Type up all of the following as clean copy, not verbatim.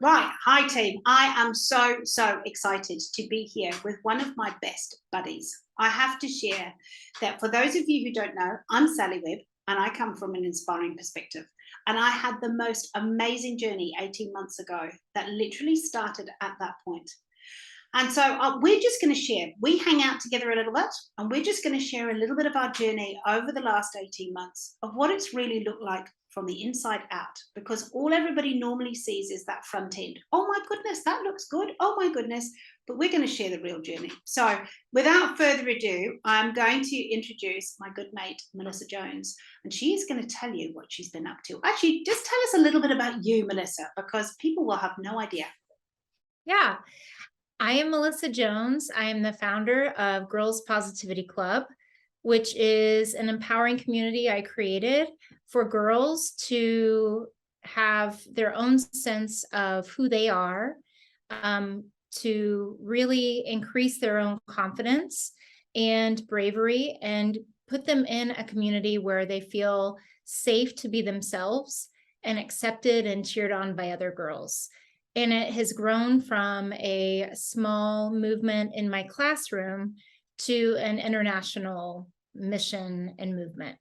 Right. Hi, team. I am so excited to be here with one of my best buddies. I have to share that for those of you who don't know, I'm Sally Webb and I come from an inspiring perspective. And I had the most amazing journey 18 months ago that literally started at that point. And so we're just going to share. We hang out together a little bit, and we're just going to share a little bit of our journey over the last 18 months of what it's really looked like from the inside out. Because all everybody normally sees is that front end. Oh my goodness, that looks good. Oh my goodness. But we're going to share the real journey. So without further ado, I'm going to introduce my good mate, Melissa Jones, and she is going to tell you what she's been up to. Actually, just tell us a little bit about you, Melissa, because people will have no idea. Yeah, I am Melissa Jones. I am the founder of Girls Positivity Club, which is an empowering community I created for girls to have their own sense of who they are, to really increase their own confidence and bravery, and put them in a community where they feel safe to be themselves and accepted and cheered on by other girls. And it has grown from a small movement in my classroom to an international mission and movement.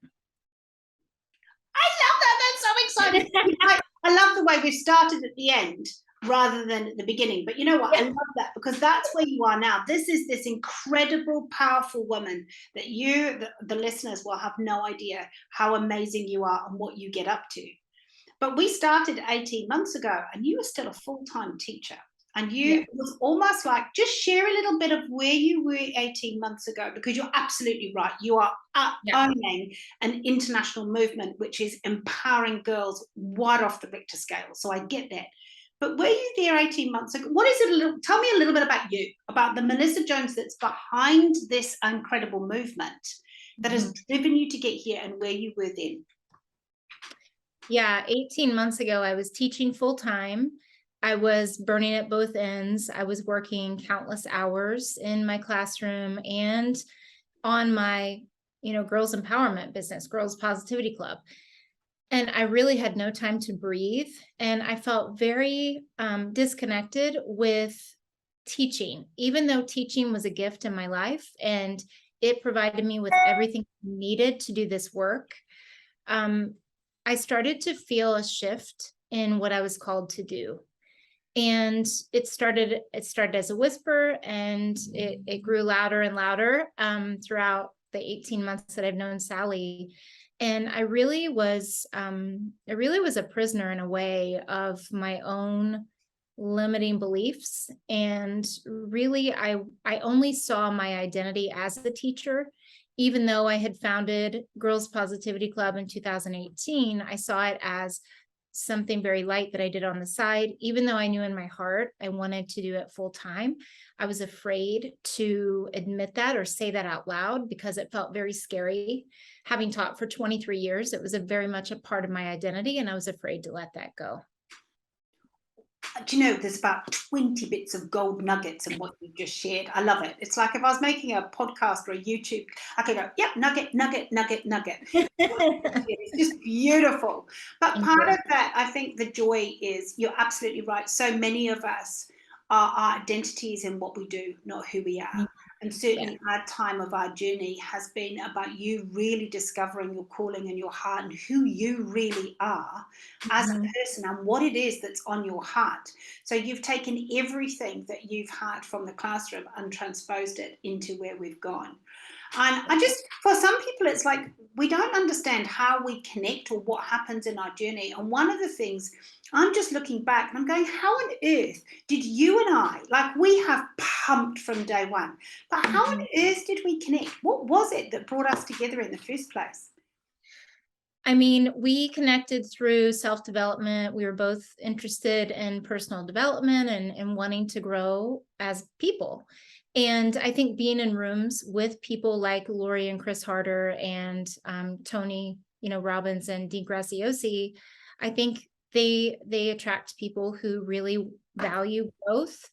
I love that. That's so exciting. I love the way we started at the end rather than at the beginning. But you know what? I love that because that's where you are now. This is this incredible, powerful woman that you, the listeners, will have no idea how amazing you are and what you get up to. But we started 18 months ago and you were still a full-time teacher. And you was almost like, just share a little bit of where you were 18 months ago, because you're absolutely right. You are owning an international movement, which is empowering girls right off the Richter scale. So I get that. But were you there 18 months ago? What is it? Tell me a little bit about you, about the Melissa Jones that's behind this incredible movement that has driven you to get here and where you were then. Yeah, 18 months ago, I was teaching full time. I was burning at both ends. I was working countless hours in my classroom and on my, girls empowerment business, Girls Positivity Club. And I really had no time to breathe. And I felt very disconnected with teaching, even though teaching was a gift in my life and it provided me with everything needed to do this work. I started to feel a shift in what I was called to do. And it started as a whisper, and it grew louder and louder throughout the 18 months that I've known Sally. And I really was a prisoner in a way of my own limiting beliefs. And really, I only saw my identity as a teacher. Even though I had founded Girls Positivity Club in 2018, I saw it as something very light that I did on the side. Even though I knew in my heart I wanted to do it full time, I was afraid to admit that or say that out loud because it felt very scary. Having taught for 23 years, it was very much a part of my identity, and I was afraid to let that go. Do you know, there's about 20 bits of gold nuggets in what you just shared. I love it. It's like if I was making a podcast or a YouTube, I could go, yep, nugget, nugget, nugget, nugget. It's just beautiful. But part of that, I think the joy is, you're absolutely right. So many of us, our identities in what we do, not who we are. And certainly our time of our journey has been about you really discovering your calling and your heart and who you really are as a person and what it is that's on your heart. So you've taken everything that you've had from the classroom and transposed it into where we've gone. And for some people, it's like we don't understand how we connect or what happens in our journey. And one of the things, I'm just looking back and I'm going, how on earth did you and I, like we have pumped from day one, but how on earth did we connect? What was it that brought us together in the first place? I mean, we connected through self-development. We were both interested in personal development and wanting to grow as people. And I think being in rooms with people like Lori and Chris Harder and Tony, Robbins and Dee Graziosi, I think they attract people who really value growth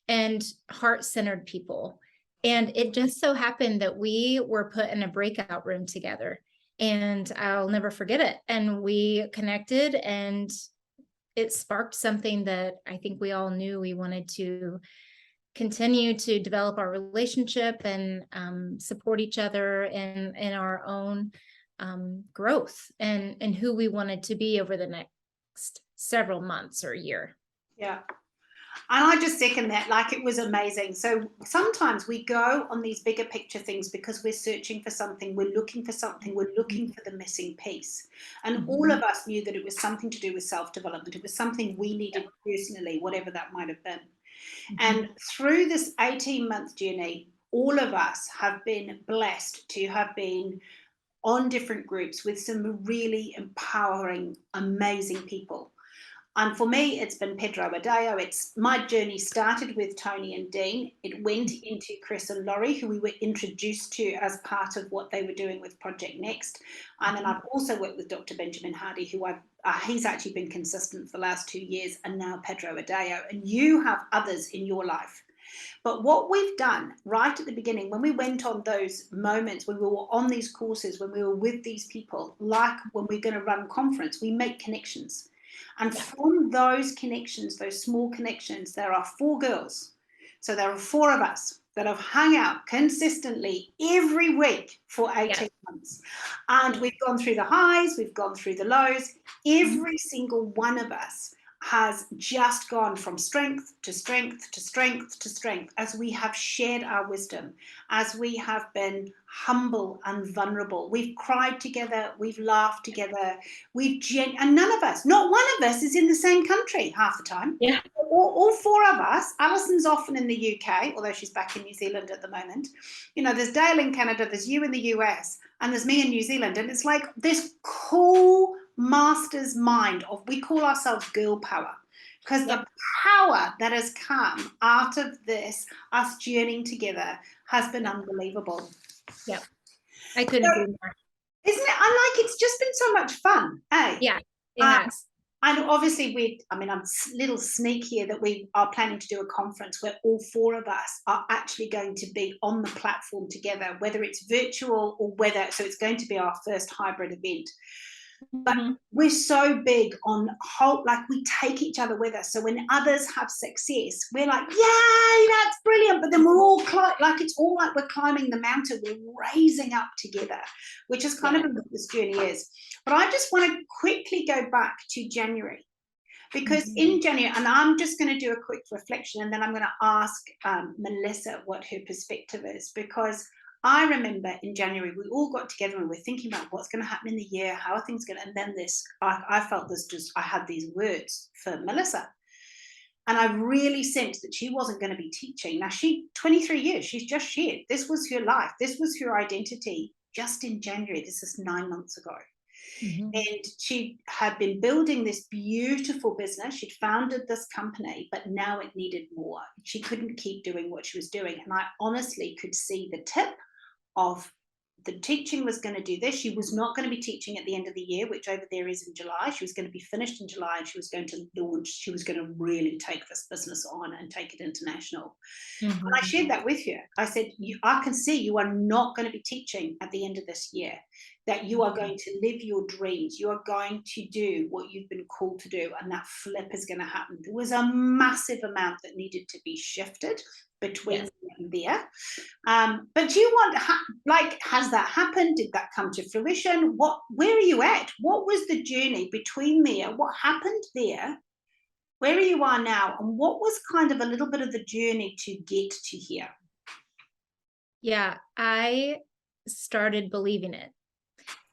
and heart-centered people. And it just so happened that we were put in a breakout room together, and I'll never forget it. And we connected, and it sparked something that I think we all knew we wanted to continue to develop our relationship and support each other in our own growth and who we wanted to be over the next several months or year. Yeah. And I just second that. Like, it was amazing. So sometimes we go on these bigger picture things because we're searching for something, we're looking for something, we're looking for the missing piece. And all of us knew that it was something to do with self-development. It was something we needed personally, whatever that might have been. And through this 18-month journey, all of us have been blessed to have been on different groups with some really empowering, amazing people. And for me, it's been Pedro Adao. It's my journey started with Tony and Dean. It went into Chris and Laurie, who we were introduced to as part of what they were doing with Project Next. And then I've also worked with Dr. Benjamin Hardy, who he's actually been consistent for the last 2 years, and now Pedro Adao. And you have others in your life. But what we've done right at the beginning, when we went on those moments, when we were on these courses, when we were with these people, like when we're going to run conference, we make connections. And from those connections, those small connections, there are 4 girls. So there are 4 of us that have hung out consistently every week for 18 months. And we've gone through the highs, we've gone through the lows. Every single one of us has just gone from strength to strength to strength to strength as we have shared our wisdom, as we have been humble and vulnerable. We've cried together, we've laughed together, and none of us, not one of us, is in the same country half the time. Yeah. All 4 of us. Alison's often in the UK, although she's back in New Zealand at the moment. You know, there's Dale in Canada, there's you in the US, and there's me in New Zealand. And it's like this cool master's mind of, we call ourselves girl power, because the power that has come out of this, us journeying together, has been unbelievable. Yeah, I couldn't agree more. Isn't it? I like, it's just been so much fun, eh? Yeah, it has. And obviously I'm a little sneak here that we are planning to do a conference where all 4 of us are actually going to be on the platform together, whether it's virtual or so it's going to be our first hybrid event. But we're so big on like, we take each other with us. So when others have success, we're like, yay, that's brilliant. But then we're all like, it's all like we're climbing the mountain, we're raising up together, which is kind of what this journey is. But I just want to quickly go back to January, because in January, and I'm just going to do a quick reflection, and then I'm going to ask Melissa what her perspective is, because I remember in January, we all got together and we're thinking about what's going to happen in the year, how are things going to, and then I felt this, I had these words for Melissa. And I really sensed that she wasn't going to be teaching. Now, 23 years, she's just shared. This was her life. This was her identity just in January. This is 9 months ago. And she had been building this beautiful business. She'd founded this company, but now it needed more. She couldn't keep doing what she was doing. And I honestly could see the tip of the teaching was going to do this. She was not going to be teaching at the end of the year, which over there is in July. She was going to be finished in July, and she was going to launch. She was going to really take this business on and take it international. And I shared that with her. I said, I can see you are not going to be teaching at the end of this year, that you are going to live your dreams. You are going to do what you've been called to do, and that flip is going to happen. There was a massive amount that needed to be shifted between there. But you has that happened? Did that come to fruition? Where are you at? What was the journey between there? What happened there? Where you are now? And what was kind of a little bit of the journey to get to here? Yeah, I started believing it.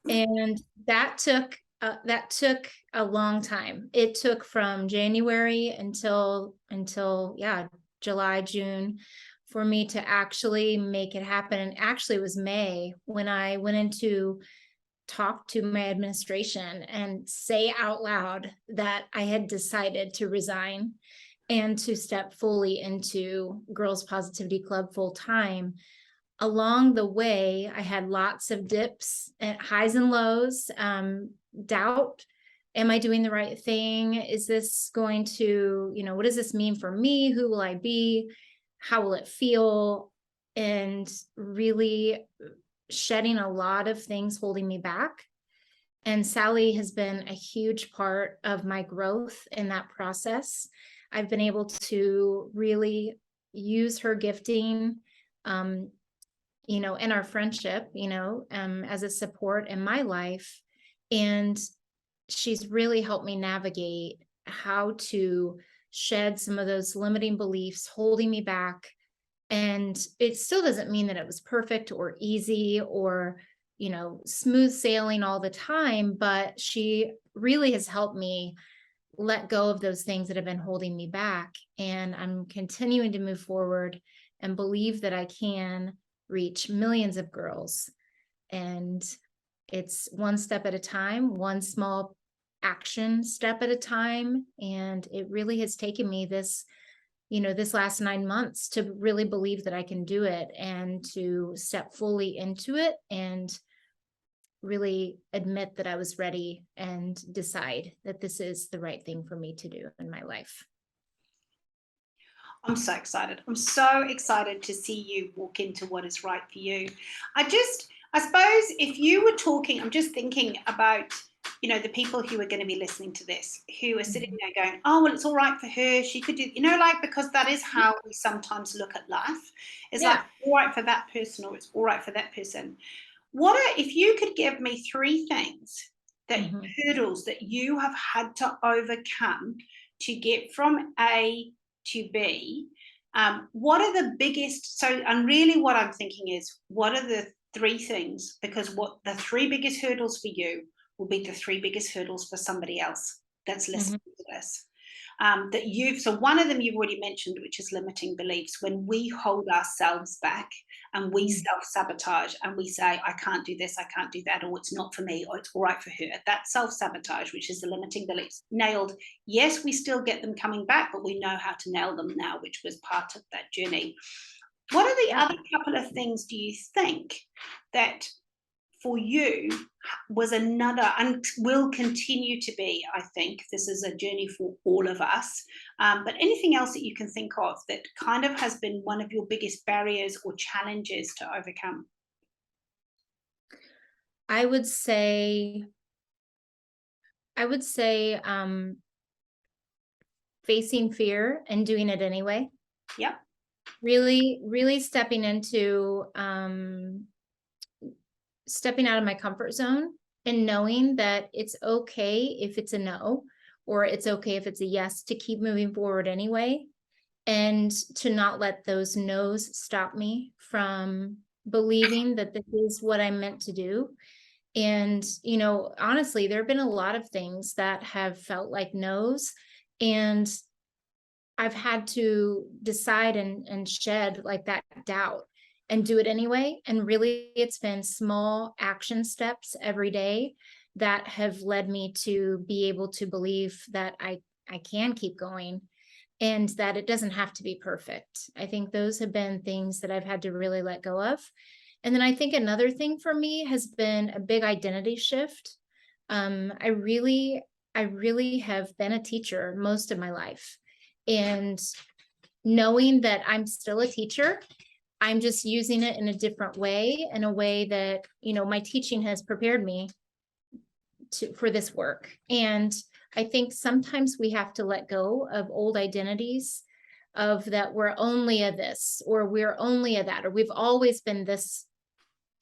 And that took a long time. It took from January until July, June, for me to actually make it happen. And actually it was May when I went into talk to my administration and say out loud that I had decided to resign and to step fully into Girls Positivity Club full time. Along the way, I had lots of dips and highs and lows, doubt. Am I doing the right thing? Is this going to, what does this mean for me? Who will I be? How will it feel? And really shedding a lot of things holding me back. And Sally has been a huge part of my growth in that process. I've been able to really use her gifting, in our friendship, as a support in my life. And she's really helped me navigate how to shed some of those limiting beliefs holding me back. And it still doesn't mean that it was perfect or easy or, smooth sailing all the time, but she really has helped me let go of those things that have been holding me back. And I'm continuing to move forward and believe that I can reach millions of girls. And it's one step at a time, one small action step at a time. And it really has taken me this last 9 months to really believe that I can do it and to step fully into it and really admit that I was ready and decide that this is the right thing for me to do in my life. I'm so excited. I'm so excited to see you walk into what is right for you. I suppose if you were talking, I'm just thinking about, the people who are going to be listening to this, who are sitting there going, oh, well, it's all right for her. She could do, because that is how we sometimes look at life. It's like, all right for that person, or it's all right for that person. If you could give me 3 things hurdles that you have had to overcome to get from A to B, what are the biggest, and really what I'm thinking is, what are the 3 things, because what the 3 biggest hurdles for you will be the 3 biggest hurdles for somebody else that's listening to this. So one of them you've already mentioned, which is limiting beliefs. When we hold ourselves back and we self-sabotage and we say, I can't do this, I can't do that, or it's not for me, or it's all right for her. That self-sabotage, which is the limiting beliefs, nailed. Yes, we still get them coming back, but we know how to nail them now, which was part of that journey. What are the other couple of things do you think that for you was another, and will continue to be, I think this is a journey for all of us, but anything else that you can think of that kind of has been one of your biggest barriers or challenges to overcome? I would say facing fear and doing it anyway. Yep. Really, really stepping out of my comfort zone and knowing that it's okay if it's a no, or it's okay if it's a yes, to keep moving forward anyway, and to not let those no's stop me from believing that this is what I'm meant to do. And, honestly, there have been a lot of things that have felt like no's, and I've had to decide and shed like that doubt and do it anyway. And really, it's been small action steps every day that have led me to be able to believe that I can keep going and that it doesn't have to be perfect. I think those have been things that I've had to really let go of. And then I think another thing for me has been a big identity shift. I really have been a teacher most of my life. And knowing that I'm still a teacher, I'm just using it in a different way, in a way that, my teaching has prepared me for this work. And I think sometimes we have to let go of old identities of that we're only a this, or we're only a that, or we've always been this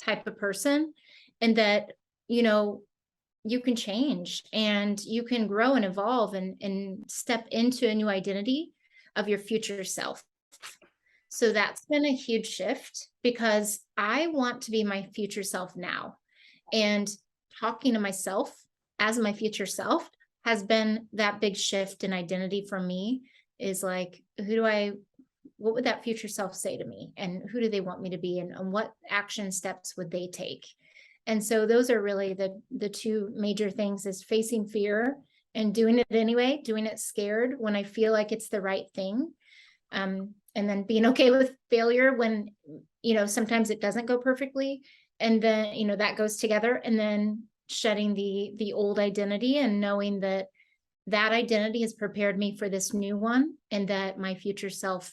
type of person. And that, you can change and you can grow and evolve and step into a new identity of your future self. So that's been a huge shift, because I want to be my future self now. And talking to myself as my future self has been that big shift in identity for me, is like, what would that future self say to me? And who do they want me to be? And what action steps would they take? And so those are really the 2 major things, is facing fear and doing it anyway, doing it scared when I feel like it's the right thing. And then being okay with failure when, sometimes it doesn't go perfectly. And then, that goes together. And then shedding the old identity and knowing that identity has prepared me for this new one, and that my future self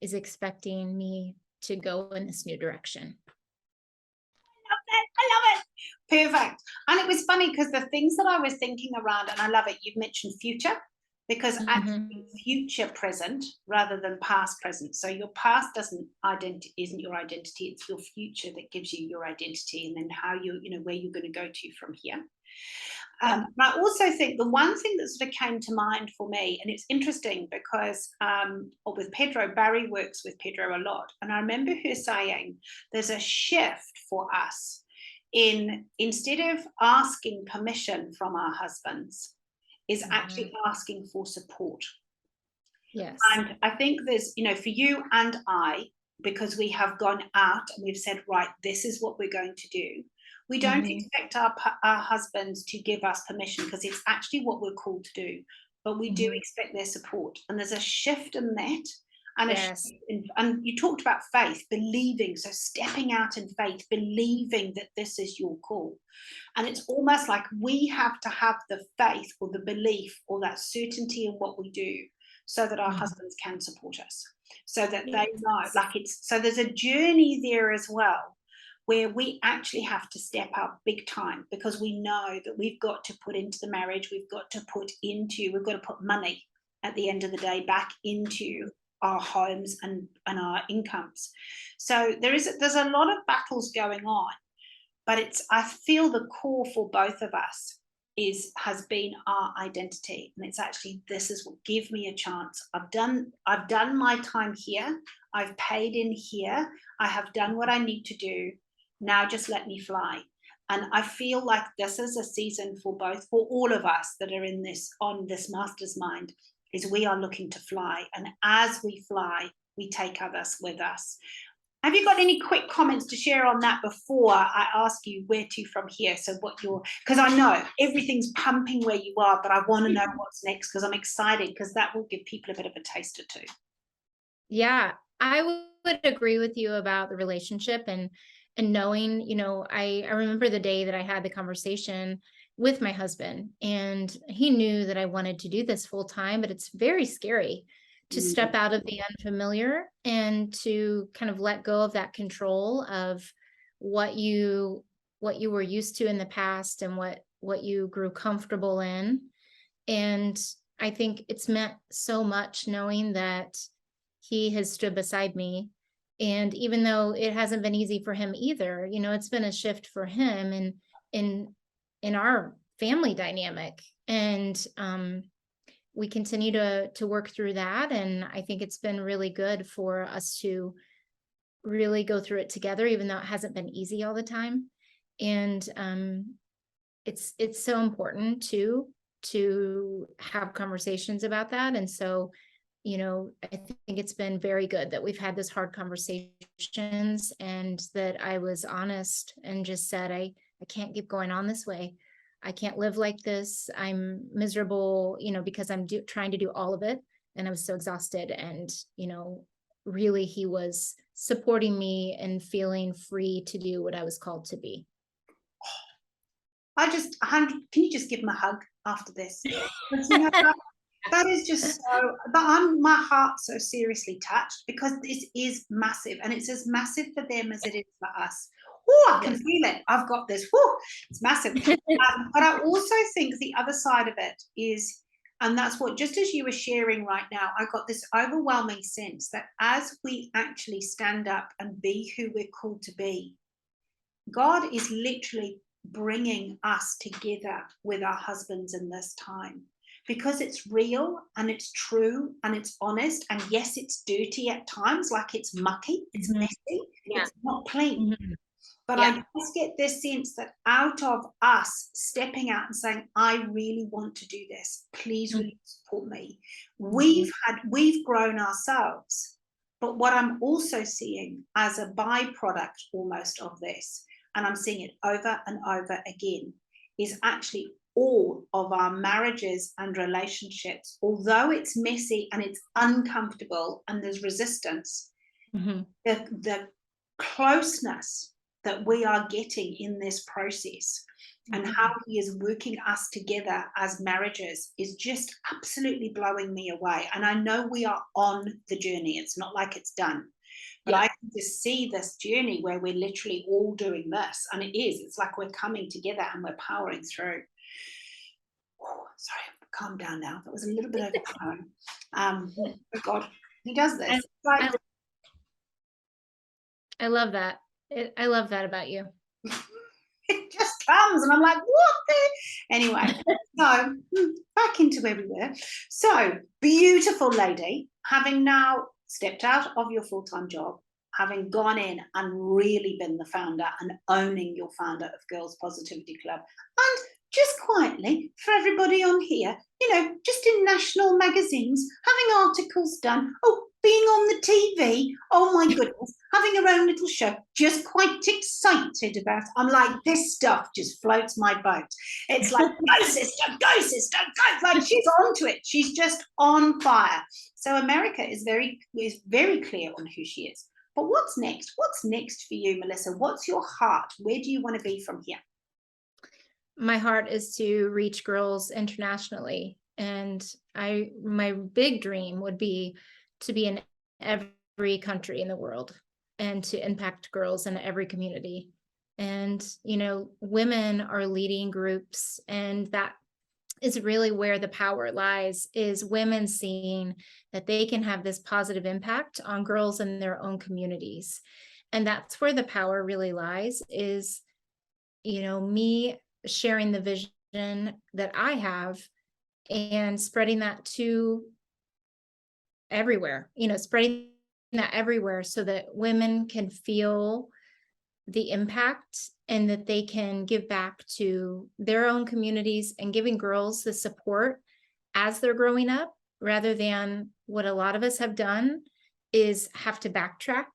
is expecting me to go in this new direction. I love it. Perfect. And it was funny because the things that I was thinking around, and I love it, you've mentioned future, because actually future present rather than past present. So your past isn't your identity, it's your future that gives you your identity, and then how where you're going to go to from here. And I also think the one thing that sort of came to mind for me, and it's interesting because with Pedro, Barry works with Pedro a lot, and I remember her saying there's a shift for us in, instead of asking permission from our husbands, is actually asking for support. Yes. And I think there's, for you and I, because we have gone out and we've said, right, this is what we're going to do. We don't expect our husbands to give us permission because it's actually what we're called to do. But we do expect their support. And there's a shift in that. And, and you talked about faith, believing. So stepping out in faith, believing that this is your call. And it's almost like we have to have the faith or the belief or that certainty in what we do so that our husbands can support us, so that they know, so there's a journey there as well, where we actually have to step up big time, because we know that we've got to put into the marriage, we've got to put money at the end of the day back into our homes and our incomes. So there's a lot of battles going on, but I feel the core for both of us has been our identity, and it's actually, this is what give me a chance. I've done my time here, I've paid in here, I have done what I need to do, now just let me fly. And I feel like this is a season for all of us that are on this master's mind, is we are looking to fly, and as we fly we take others with us. Have you got any quick comments to share on that before I ask you where to from here? So because I know everything's pumping where you are, but I want to know what's next, because I'm excited, because that will give people a bit of a taster too. Yeah, I would agree with you about the relationship and knowing, I remember the day that I had the conversation with my husband, and he knew that I wanted to do this full time, but it's very scary to step out of the unfamiliar and to kind of let go of that control of what you were used to in the past and what you grew comfortable in. And I think it's meant so much knowing that he has stood beside me. And even though it hasn't been easy for him either, it's been a shift for him and in our family dynamic. And we continue to work through that. And I think it's been really good for us to really go through it together, even though it hasn't been easy all the time. And it's so important to have conversations about that. And so, I think it's been very good that we've had this hard conversations, and that I was honest and just said, I can't keep going on this way. I can't live like this. I'm miserable, because I'm trying to do all of it. And I was so exhausted. And, really he was supporting me and feeling free to do what I was called to be. Can you just give him a hug after this? That is just so, but my heart's so seriously touched, because this is massive, and it's as massive for them as it is for us. Oh, I can feel it. I've got this. Whoo, it's massive. But I also think the other side of it is, and that's what, just as you were sharing right now, I got this overwhelming sense that as we actually stand up and be who we're called to be, God is literally bringing us together with our husbands in this time, because it's real and it's true and it's honest. And yes, it's dirty at times, like it's mucky, it's messy, it's not clean. But I just get this sense that out of us stepping out and saying, I really want to do this, please really support me. We've grown ourselves. But what I'm also seeing as a byproduct almost of this, and I'm seeing it over and over again, is actually all of our marriages and relationships, although it's messy and it's uncomfortable and there's resistance, the closeness that we are getting in this process and how he is working us together as marriages is just absolutely blowing me away. And I know we are on the journey. It's not like it's done, But Yeah. I can just see this journey where we're literally all doing this, and it's like we're coming together and we're powering through. Oh, sorry, calm down now. That was a little bit overpowering. Oh God, he does this. I, Like I, I love that. I love that about you. it just comes, and I'm like, what the? Anyway, so back into where we were. So, beautiful lady, having now stepped out of your full time job, having gone in and really been the founder and owning your founder of Girls Positivity Club, and just quietly for everybody on here, just in national magazines, having articles done, being on the TV, oh my goodness, having her own little show, just quite excited about it. I'm like, this stuff just floats my boat. It's like, go sister, go sister, go. Like she's onto it. She's just on fire. So America is very clear on who she is. But what's next? What's next for you, Melissa? What's your heart? Where do you want to be from here? My heart is to reach girls internationally. And my big dream would be to be in every country in the world and to impact girls in every community. And, women are leading groups, and that is really where the power lies, is women seeing that they can have this positive impact on girls in their own communities. And that's where the power really lies, is, me sharing the vision that I have and spreading that to everywhere, spreading that everywhere so that women can feel the impact and that they can give back to their own communities, and giving girls the support as they're growing up, rather than what a lot of us have done is have to backtrack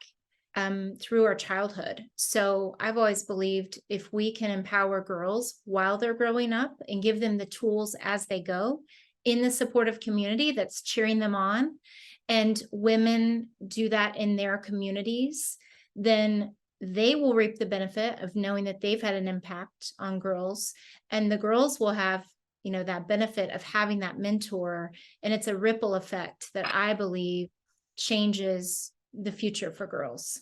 through our childhood. So I've always believed if we can empower girls while they're growing up and give them the tools as they go in the supportive community that's cheering them on, and women do that in their communities, then they will reap the benefit of knowing that they've had an impact on girls, and the girls will have, that benefit of having that mentor. And it's a ripple effect that I believe changes the future for girls.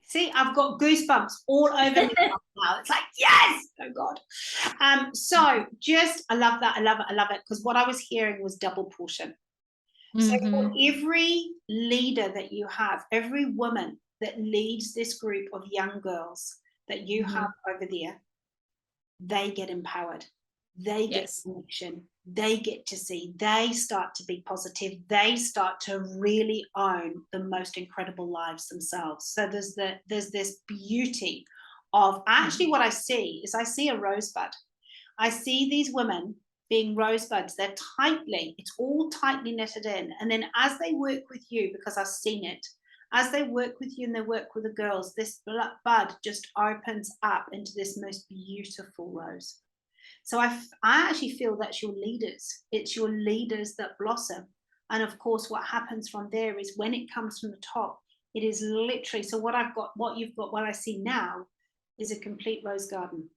See, I've got goosebumps all over me now. It's like, yes, oh God. So just, I love that. I love it. I love it. Because what I was hearing was double portion. So for every leader that you have, every woman that leads this group of young girls that you have over there, they get empowered. They get connection. They get to see. They start to be positive. They start to really own the most incredible lives themselves. So there's this beauty of actually what I see is I see a rosebud. I see these women being rosebuds. It's all tightly knitted in. And then as they work with you, because I've seen it, as they work with you and they work with the girls, this bud just opens up into this most beautiful rose. So I actually feel that's your leaders. It's your leaders that blossom. And of course, what happens from there is when it comes from the top, it is literally, so what you've got, what I see now is a complete rose garden.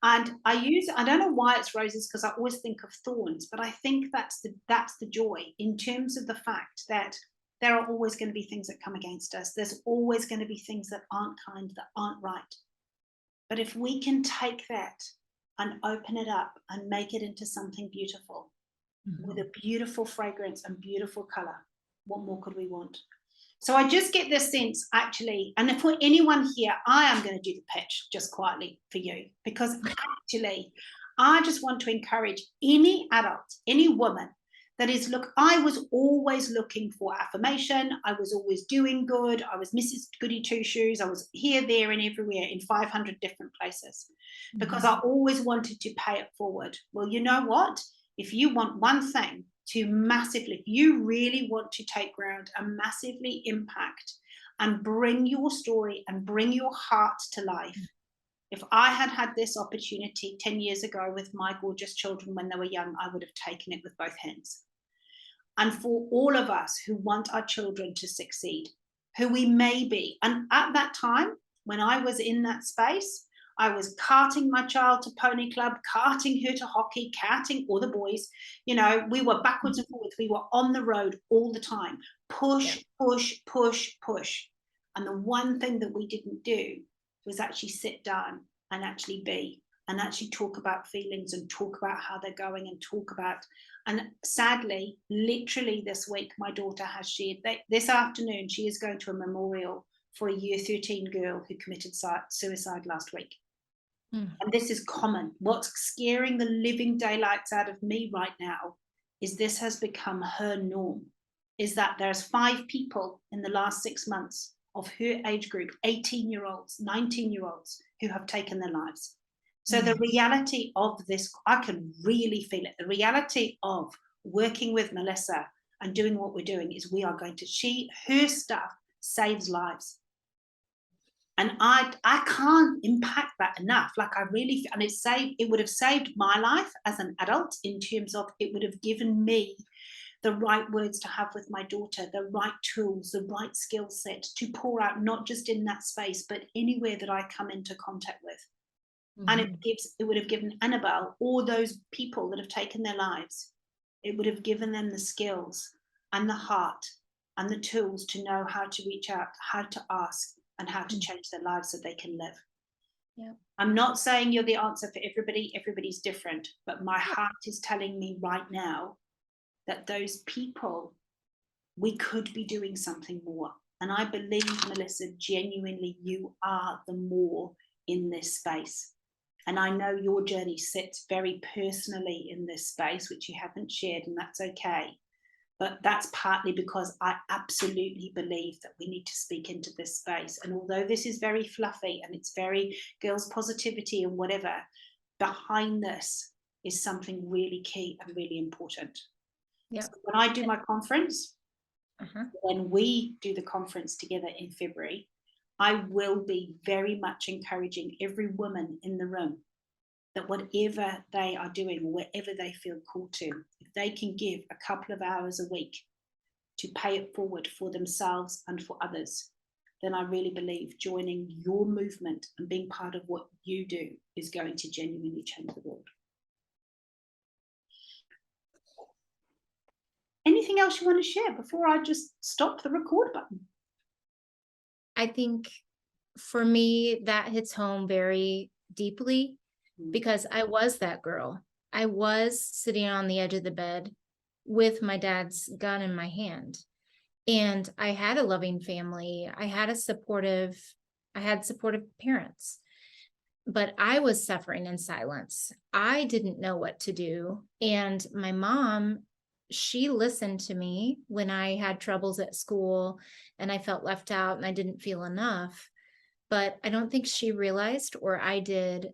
And I don't know why it's roses, because I always think of thorns, but I think that's the joy, in terms of the fact that there are always going to be things that come against us. There's always going to be things that aren't kind, that aren't right. But if we can take that and open it up and make it into something beautiful, with a beautiful fragrance and beautiful color, what more could we want? So I just get this sense, actually, and for anyone here, I am going to do the pitch just quietly for you, because actually, I just want to encourage any adult, any woman that is, look, I was always looking for affirmation. I was always doing good. I was Mrs. Goody Two Shoes. I was here, there, and everywhere in 500 different places, because I always wanted to pay it forward. Well, you know what? If you want one thing to massively, if you really want to take ground and massively impact and bring your story and bring your heart to life, if I had this opportunity 10 years ago with my gorgeous children when they were young, I would have taken it with both hands. And for all of us who want our children to succeed, who we may be, and at that time, when I was in that space, I was carting my child to pony club, carting her to hockey, carting all the boys. You know, we were backwards and forwards. We were on the road all the time. Push, push, push, push. And the one thing that we didn't do was actually sit down and actually be, and actually talk about feelings and talk about how they're going and talk about. And sadly, literally this week, my daughter has shared that this afternoon, she is going to a memorial for a year 13 girl who committed suicide last week. And this is common. What's scaring the living daylights out of me right now is this has become her norm, is that there's 5 people in the last 6 months of her age group, 18-year-olds, 19-year-olds, who have taken their lives. So the reality of this, I can really feel it. The reality of working with Melissa and doing what we're doing is we are going to, her stuff saves lives. And I can't impact that enough. Like I really, and it would have saved my life as an adult in terms of it would have given me the right words to have with my daughter, the right tools, the right skill set to pour out, not just in that space, but anywhere that I come into contact with. And it would have given Annabelle, or those people that have taken their lives, it would have given them the skills and the heart and the tools to know how to reach out, how to ask, and how to change their lives so they can live. Yeah. I'm not saying you're the answer for everybody. Everybody's different, but my heart is telling me right now that those people, we could be doing something more. And I believe, Melissa, genuinely, you are the more in this space. And I know your journey sits very personally in this space, which you haven't shared, and that's okay. But that's partly because I absolutely believe that we need to speak into this space. And although this is very fluffy and it's very girls' positivity and whatever, behind this is something really key and really important. Yeah. So when I do my conference, when we do the conference together in February, I will be very much encouraging every woman in the room that whatever they are doing, wherever they feel called to, if they can give a couple of hours a week to pay it forward for themselves and for others, then I really believe joining your movement and being part of what you do is going to genuinely change the world. Anything else you want to share before I just stop the record button? I think for me, that hits home very deeply because I was that girl. I was sitting on the edge of the bed with my dad's gun in my hand. And I had a loving family. I had supportive parents, but I was suffering in silence. I didn't know what to do. And my mom, she listened to me when I had troubles at school and I felt left out and I didn't feel enough. But I don't think she realized, or I did,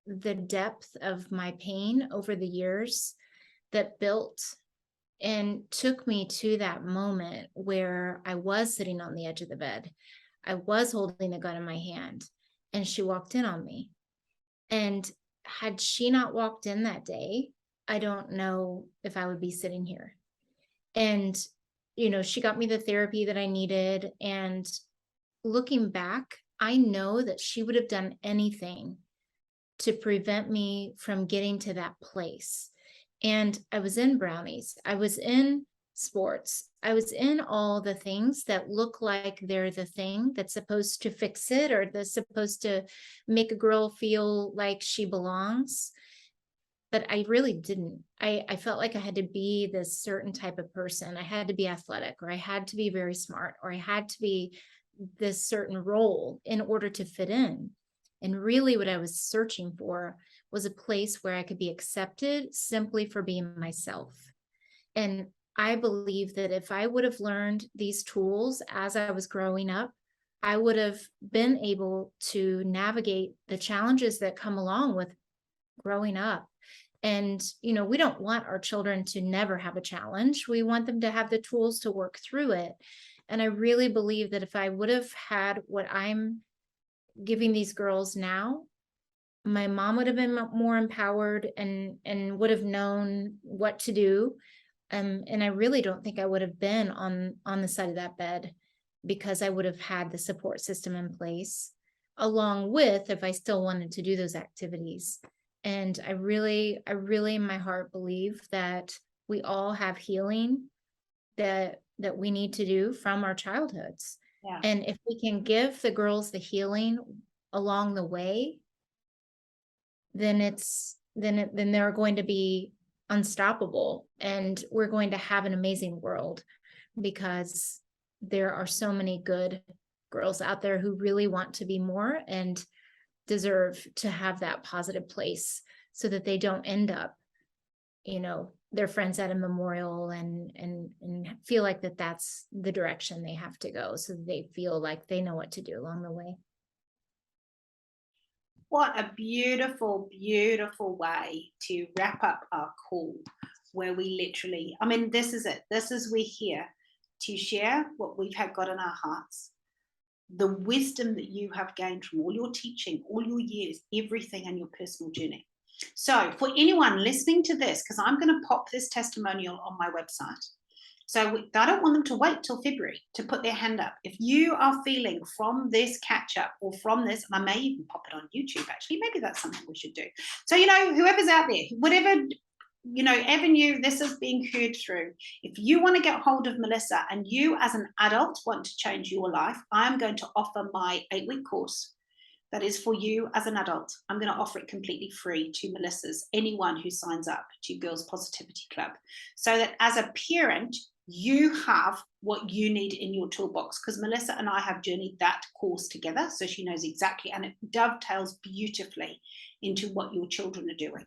the depth of my pain over the years that built and took me to that moment where I was sitting on the edge of the bed. I was holding a gun in my hand and she walked in on me. And had she not walked in that day, I don't know if I would be sitting here. And, she got me the therapy that I needed. And looking back, I know that she would have done anything to prevent me from getting to that place. And I was in Brownies, I was in sports, I was in all the things that look like they're the thing that's supposed to fix it or that's supposed to make a girl feel like she belongs. But I really didn't. I felt like I had to be this certain type of person. I had to be athletic, or I had to be very smart, or I had to be this certain role in order to fit in. And really what I was searching for was a place where I could be accepted simply for being myself. And I believe that if I would have learned these tools as I was growing up, I would have been able to navigate the challenges that come along with growing up. And, we don't want our children to never have a challenge. We want them to have the tools to work through it. And I really believe that if I would have had what I'm giving these girls now, my mom would have been more empowered and would have known what to do. And I really don't think I would have been on the side of that bed because I would have had the support system in place. along with if I still wanted to do those activities. And I really in my heart believe that we all have healing that we need to do from our childhoods. Yeah. And if we can give the girls the healing along the way, then then they're going to be unstoppable, and we're going to have an amazing world, because there are so many good girls out there who really want to be more and deserve to have that positive place, so that they don't end up, their friends at a memorial and feel like that's the direction they have to go, so that they feel like they know what to do along the way. What a beautiful, beautiful way to wrap up our call, where we literally, I mean, this is it. This is, we're here to share what we've got in our hearts, the wisdom that you have gained from all your teaching, all your years, everything in your personal journey. So for anyone listening to this, because I'm going to pop this testimonial on my website, so I don't want them to wait till February to put their hand up. If you are feeling from this catch up or from this, and I may even pop it on YouTube, actually, maybe that's something we should do. So, whoever's out there, whatever, avenue this is being heard through, if you want to get hold of Melissa and you as an adult want to change your life, I'm going to offer my 8-week course that is for you as an adult. I'm going to offer it completely free to Melissa's, anyone who signs up to Girls Positivity Club, so that as a parent, you have what you need in your toolbox, because Melissa and I have journeyed that course together, so she knows exactly, and it dovetails beautifully into what your children are doing.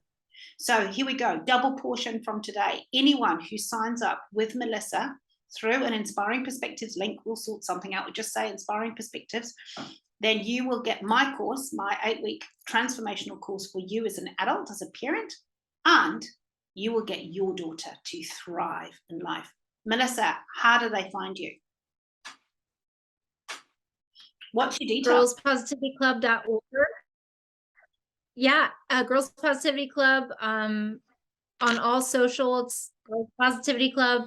So here we go, double portion from today. Anyone who signs up with Melissa through an Inspiring Perspectives link, we'll sort something out, we'll just say Inspiring Perspectives, then you will get my course, my 8-week transformational course for you as an adult, as a parent, and you will get your daughter to thrive in life. Melissa, how do they find you? What's your details? girlspositivityclub.org. Yeah, Girls Positivity Club, on all social, it's Girls Positivity Club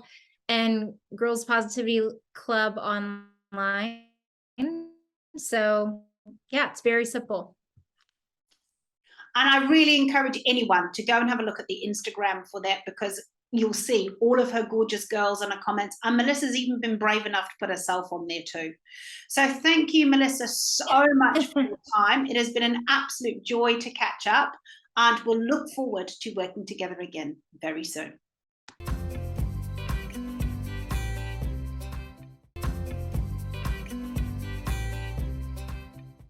and Girls Positivity Club online. So yeah, it's very simple. And I really encourage anyone to go and have a look at the Instagram for that, because you'll see all of her gorgeous girls in the comments. And Melissa's even been brave enough to put herself on there too. So thank you, Melissa, so much for your time. It has been an absolute joy to catch up, and we'll look forward to working together again very soon.